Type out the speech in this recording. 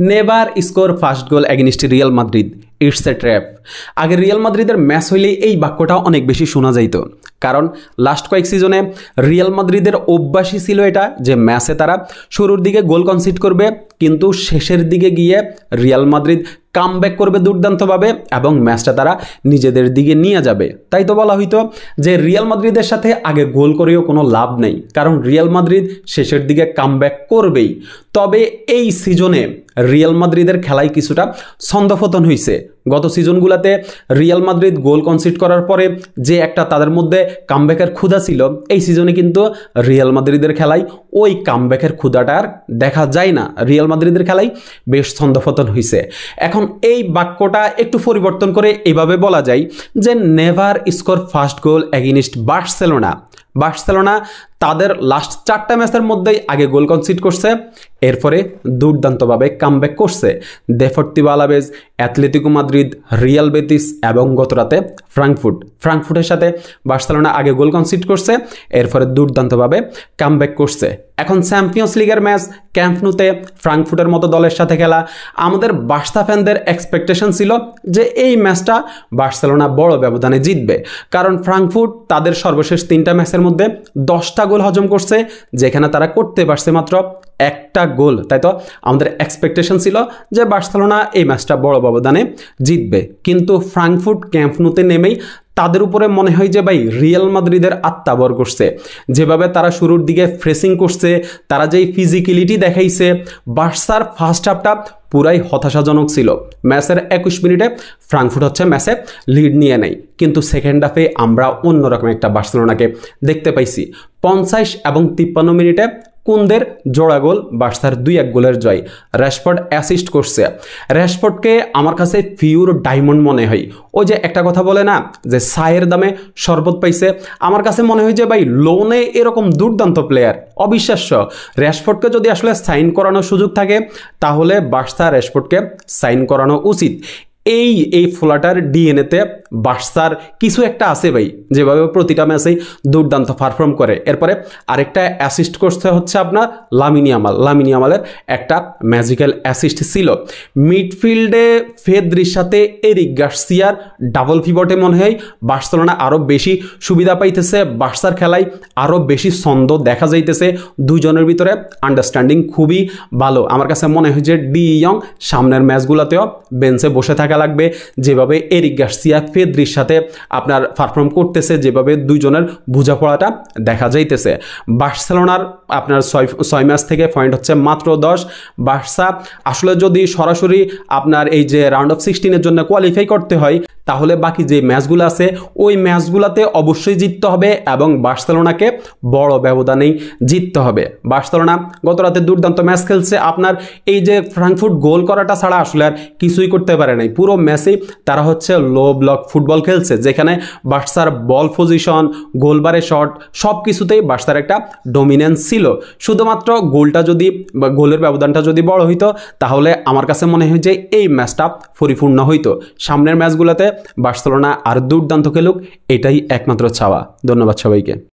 Never score first goal against Real Madrid, it's a trap. আগে Real মাদ্রিদের match হইলেই এই বাক্যটা অনেক বেশি শোনা যাইত, কারণ লাস্ট কয়েক সিজনে রিয়াল মাদ্রিদের অভ্যাসই ছিল এটা যে ম্যাচে তারা শুরুর দিকে গোল কনসিড করবে, কিন্তু শেষের দিকে গিয়ে রিয়াল মাদ্রিদ কামব্যাক করবে দুর্দান্তভাবে এবং ম্যাচটা তারা নিজেদের দিকে নিয়ে যাবে। তাই তো বলা হইতো যে রিয়াল মাদ্রিদের সাথে আগে গোল করেও কোনো লাভ নেই, কারণ রিয়াল মাদ্রিদ শেষের দিকে কামব্যাক করবেই। তবে এই সিজনে রিয়াল মাদ্রিদের খেলায় কিছুটা ছন্দপতন হয়েছে। গত সিজনগুলোতে রিয়াল মাদ্রিদ গোল কনসিড করার পরে যে একটা তাদের মধ্যে কামব্যাকের ক্ষুধা ছিল, এই সিজনে কিন্তু রিয়াল মাদ্রিদের খেলায় ওই কামব্যাকের ক্ষুধাটা আর দেখা যায় না। রিয়াল মাদ্রিদের খেলায় বেশ ছন্দপতন হয়েছে। এখন এই বাক্যটা একটু পরিবর্তন করে এভাবে বলা যায় যে নেভার স্কোর ফার্স্ট গোল এগেইনস্ট বার্সেলোনা। বার্সেলোনা তাদের লাস্ট 4টা ম্যাচের মধ্যেই আগে গোল কনসিড করছে, এরপরে দুর্দান্তভাবে কামব্যাক করছে। Deportivo Alaves, Atletico Madrid, Real Betis এবং গতরাতে ফ্রাঙ্কফুর্টের সাথে বার্সেলোনা আগে গোল কনসিড করছে, এরপরে দুর্দান্তভাবে কামব্যাক করছে। এখন চ্যাম্পিয়ন্স লিগের ম্যাচ ক্যাম্প নুতে ফ্রাঙ্কফুর্টের মতো দলের সাথে খেলা, আমাদের বার্সা ফ্যানদের এক্সপেকটেশন ছিল যে এই ম্যাচটা বার্সেলোনা বড় ব্যবধানে জিতবে, কারণ ফ্রাঙ্কফুর্ট তাদের সর্বশেষ 3টা ম্যাচের মধ্যে 10টা গোল হজম করছে, যেখানে তারা করতে পারছে মাত্র 1টা গোল। তাই তো আমাদের এক্সপেকটেশন ছিল যে বার্সেলোনা এই ম্যাচটা বড় ব্যবধানে জিতবে, কিন্তু ফ্রাঙ্কফুর্ট ক্যাম্প নুতে নেমেই তাদের উপরে মনে হয় যে ভাই রিয়াল মাদ্রিদের আত্মা বর করছে। যেভাবে তারা শুরুর দিকে ফ্রেসিং করছে, তারা যেই ফিজিক্যালিটি দেখাইছে, বার্সার ফার্স্ট হাফটা পুরাই হতাশাজনক ছিল। ম্যাচের 21 মিনিটে ফ্রাঙ্কফুর্ট ম্যাচে লিড নিয়ে নেয়, কিন্তু সেকেন্ড হাফে আমরা অন্যরকম একটা বার্সেলোনাকে দেখতে পাইছি। 50 এবং 53 মিনিটে কুন্দের জোড়া গোল, বার্সার 2-1 গোলের জয়। র্যাশফোর্ড অ্যাসিস্ট করছে। র্যাশফোর্ডকে আমার কাছে পিওর ডায়মন্ড মনে হয়। ওই যে একটা কথা বলে না যে ছায়ের দামে শরবত পাইছে, আমার কাছে মনে হয় যে ভাই লোনে এরকম দুর্দান্ত প্লেয়ার অবিশ্বাস্য। র্যাশফোর্ডকে যদি আসলে সাইন করানোর সুযোগ থাকে তাহলে বার্সা র্যাশফোর্ডকে সাইন করানো উচিত। এই ফ্লোটার ডিএনএতে বার্সার কিছু একটা আছে ভাই, যেভাবে প্রতিটা ম্যাচেই দুর্দান্ত পারফর্ম করে। এরপরে আরেকটা অ্যাসিস্ট করতে হচ্ছে আপনার লামিন ইয়ামালের একটা ম্যাজিক্যাল অ্যাসিস্ট ছিল। মিডফিল্ডে ফেদ্রির সাথে এরিক গার্সিয়ার ডাবল পিভটে মনে হয় বার্সেলোনা আরও বেশি সুবিধা পাইতেছে, বার্সার খেলায় আরও বেশি ছন্দ দেখা যাইতেছে। দুজনের ভিতরে আন্ডারস্ট্যান্ডিং খুবই ভালো। আমার কাছে মনে হয় যে ডি ইয়ং সামনের ম্যাচগুলোতেও বেঞ্চে বসে থাকা লাগবে। যেভাবে এরিক গার্সিয়া ফেদ্রির সাথে আপনার পারফর্ম করতেছে, যেভাবে দুইজনের বোঝাপড়াটা দেখা যাইতেছে। বার্সেলোনার আপনার 6 ম্যাচ থেকে পয়েন্ট হচ্ছে মাত্র 10। বার্সা আসলে যদি সরাসরি আপনার এই যে রাউন্ড অফ 16-এর জন্য কোয়ালিফাই করতে হয়, তাহলে বাকি যে ম্যাচগুলো আছে ওই ম্যাচগুলোতে অবশ্যই জিততে হবে এবং বার্সেলোনাকে বড় ব্যবধানেই জিততে হবে। বার্সেলোনা গত রাতে দুর্দান্ত ম্যাচ খেলছে, আপনার এই যে ফ্রাঙ্কফুর্ট গোল করাটা ছাড়া আসলে আর কিছুই করতে পারে নাই। পুরো ম্যাচেই তারা লো ব্লক ফুটবল খেলছে, যেখানে বার্সার বল পজিশন, গোলবারে শট সব কিছুতেই বার্সার একটা ডমিনেন্স ছিল। শুধুমাত্র গোলের ব্যবধানটা যদি বড় হইতো তাহলে আমার কাছে মনে হয় যে এই ম্যাচটা পরিপূর্ণ হইতো। সামনের ম্যাচগুলোতে বার্সেলোনা আর দুর্দান্ত খেলুক, এটাই একমাত্র চাওয়া। ধন্যবাদ সবাইকে।